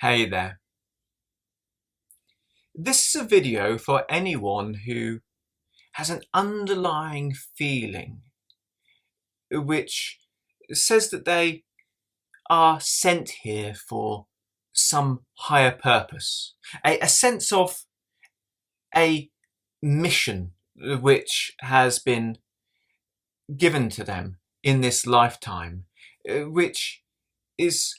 Hey there. This is a video for anyone who has an underlying feeling which says that they are sent here for some higher purpose, a sense of a mission which has been given to them in this lifetime, which is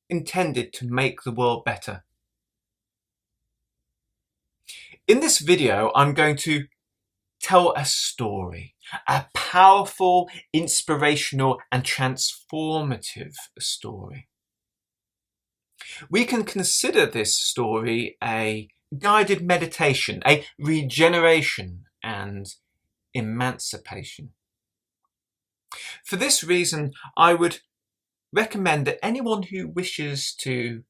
intended to make the world better. In this video, I'm going to tell a story, a powerful, inspirational, and transformative story. We can consider this story a guided meditation, a regeneration and emancipation. For this reason, I would recommend that anyone who wishes to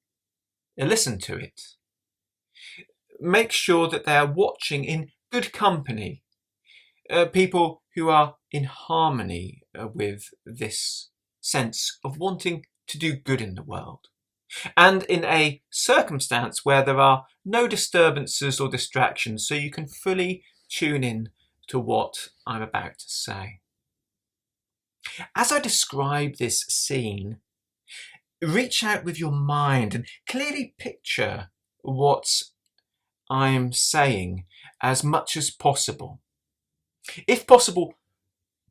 listen to it make sure that they are watching in good company, people who are in harmony with this sense of wanting to do good in the world, and in a circumstance where there are no disturbances or distractions, so you can fully tune in to what I'm about to say. As I describe this scene, reach out with your mind and clearly picture what I'm saying as much as possible. If possible,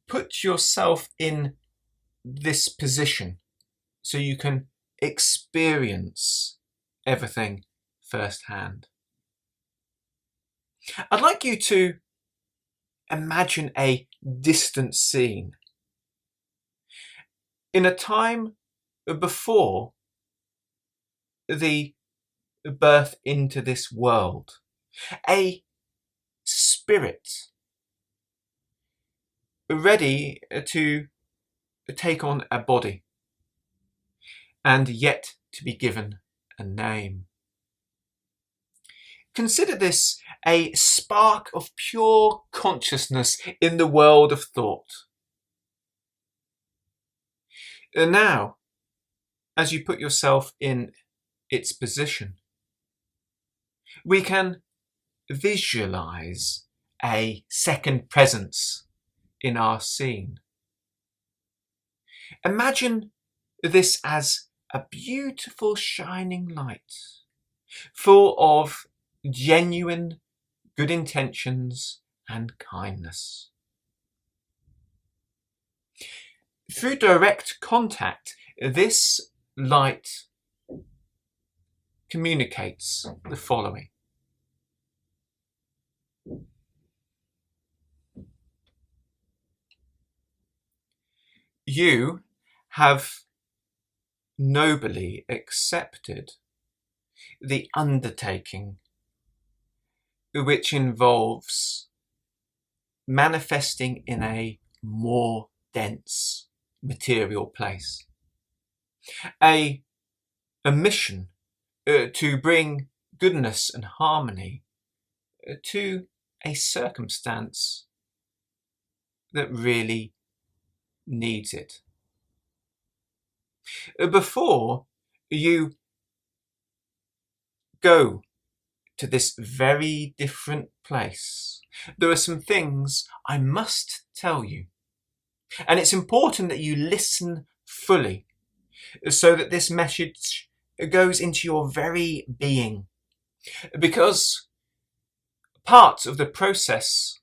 put yourself in this position so you can experience everything firsthand. I'd like you to imagine a distant scene in a time before the birth into this world, a spirit ready to take on a body and yet to be given a name. Consider this a spark of pure consciousness in the world of thought. And now, as you put yourself in its position, we can visualize a second presence in our scene. Imagine this as a beautiful shining light, full of genuine good intentions and kindness. Through direct contact, this light communicates the following. You have nobly accepted the undertaking which involves manifesting in a more dense material place. A mission to bring goodness and harmony to a circumstance that really needs it. Before you go to this very different place, there are some things I must tell you. And it's important that you listen fully so that this message goes into your very being. Because part of the process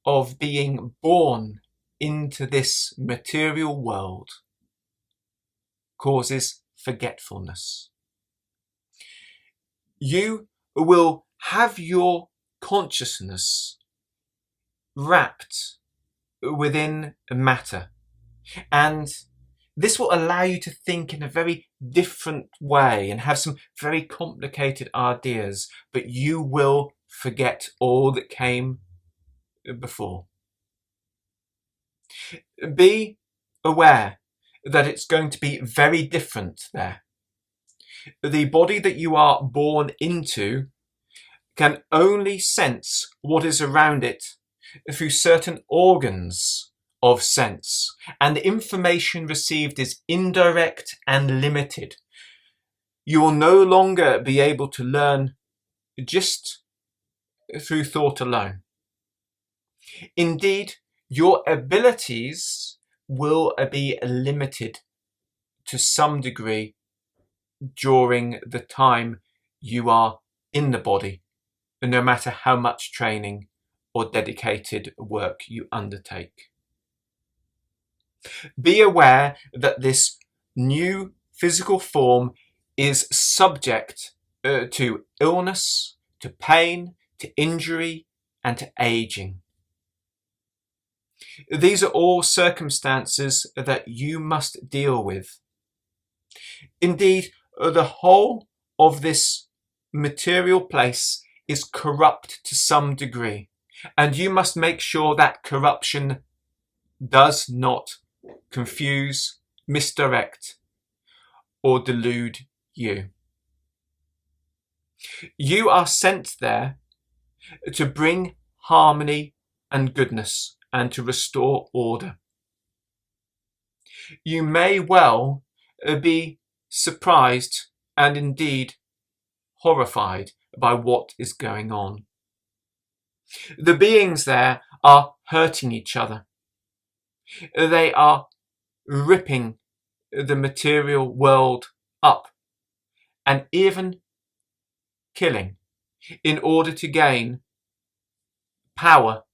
of being born into this material world causes forgetfulness. You will have your consciousness wrapped within matter, and this will allow you to think in a very different way and have some very complicated ideas, but you will forget all that came before. Be aware that it's going to be very different there. The body that you are born into can only sense what is around it through certain organs of sense, and the information received is indirect and limited. You will no longer be able to learn just through thought alone. Indeed, your abilities will be limited to some degree during the time you are in the body, no matter how much training or dedicated work you undertake. Be aware that this new physical form is subject to illness, to pain, to injury, and to aging. These are all circumstances that you must deal with. Indeed, the whole of this material place is corrupt to some degree, and you must make sure that corruption does not confuse, misdirect, or delude you. You are sent there to bring harmony and goodness and to restore order. You may well be surprised and indeed horrified by what is going on. The beings there are hurting each other. They are ripping the material world up and even killing in order to gain power,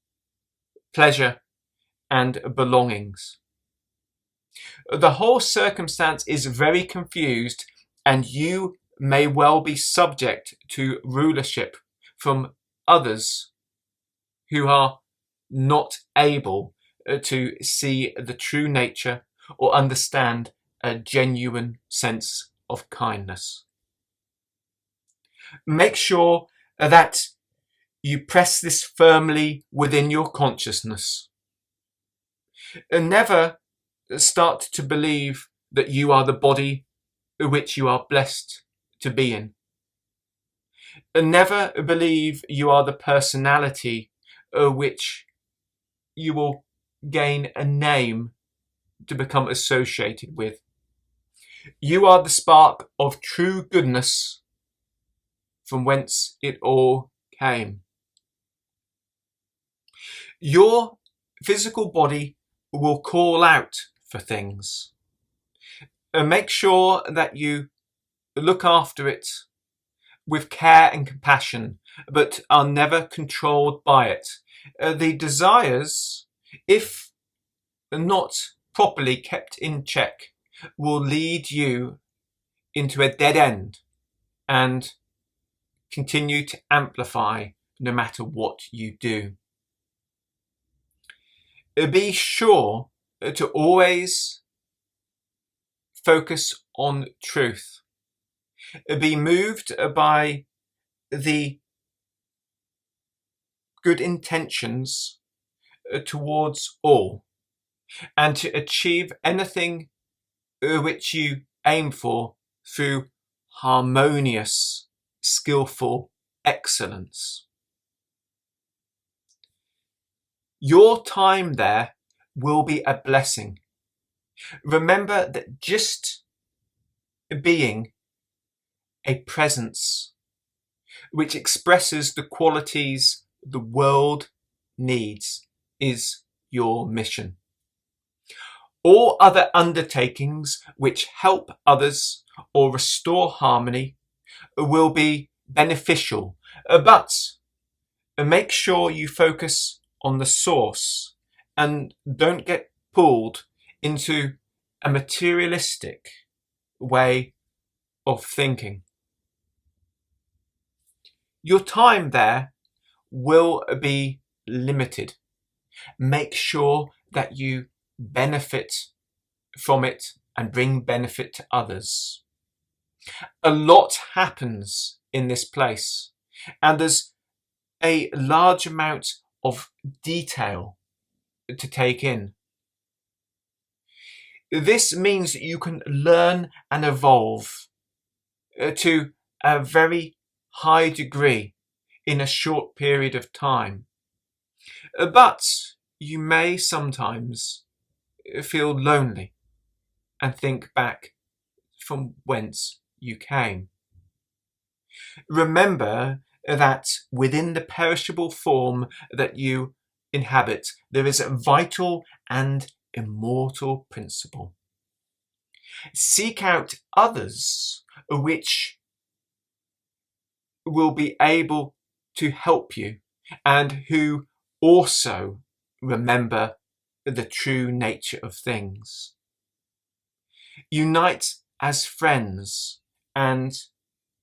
pleasure, and belongings. The whole circumstance is very confused, and you may well be subject to rulership from others who are not able to see the true nature or understand a genuine sense of kindness. Make sure that you press this firmly within your consciousness. And never start to believe that you are the body which you are blessed to be in. And never believe you are the personality which you will gain a name to become associated with. You are the spark of true goodness from whence it all came. Your physical body will call out for things. And make sure that you look after it with care and compassion, but are never controlled by it. The desires, if not properly kept in check, will lead you into a dead end and continue to amplify no matter what you do. Be sure to always focus on truth. Be moved by the good intentions towards all, and to achieve anything which you aim for through harmonious, skillful excellence. Your time there will be a blessing. Remember that just being a presence which expresses the qualities the world needs is your mission. All other undertakings which help others or restore harmony will be beneficial, but make sure you focus on the source and don't get pulled into a materialistic way of thinking. Your time there will be limited. Make sure that you benefit from it and bring benefit to others. A lot happens in this place, and there's a large amount of detail to take in. This means that you can learn and evolve to a very high degree in a short period of time. But you may sometimes feel lonely and think back from whence you came. Remember that within the perishable form that you inhabit, there is a vital and immortal principle. Seek out others which will be able to help you and who also remember the true nature of things. Unite as friends and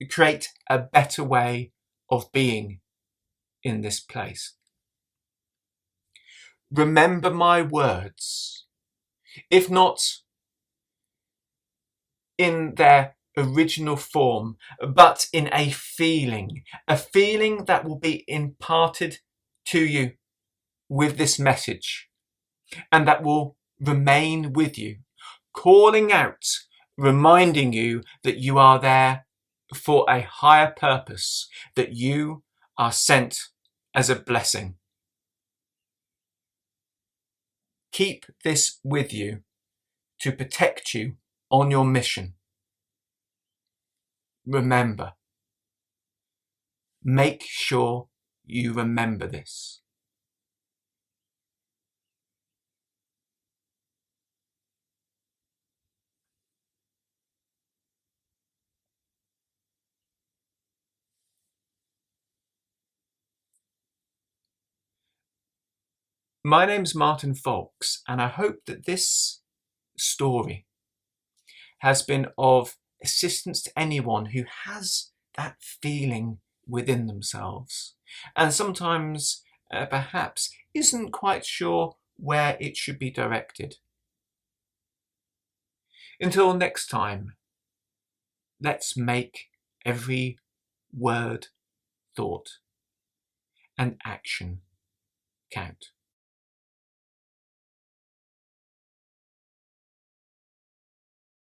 create a better way of being in this place. Remember my words, if not in their original form, but in a feeling that will be imparted to you with this message and that will remain with you, calling out, reminding you that you are there for a higher purpose, that you are sent as a blessing. Keep this with you to protect you on your mission. Remember, make sure you remember this. My name's Martin Faulks, and I hope that this story has been of assistance to anyone who has that feeling within themselves and sometimes perhaps isn't quite sure where it should be directed. Until next time, let's make every word, thought, and action count.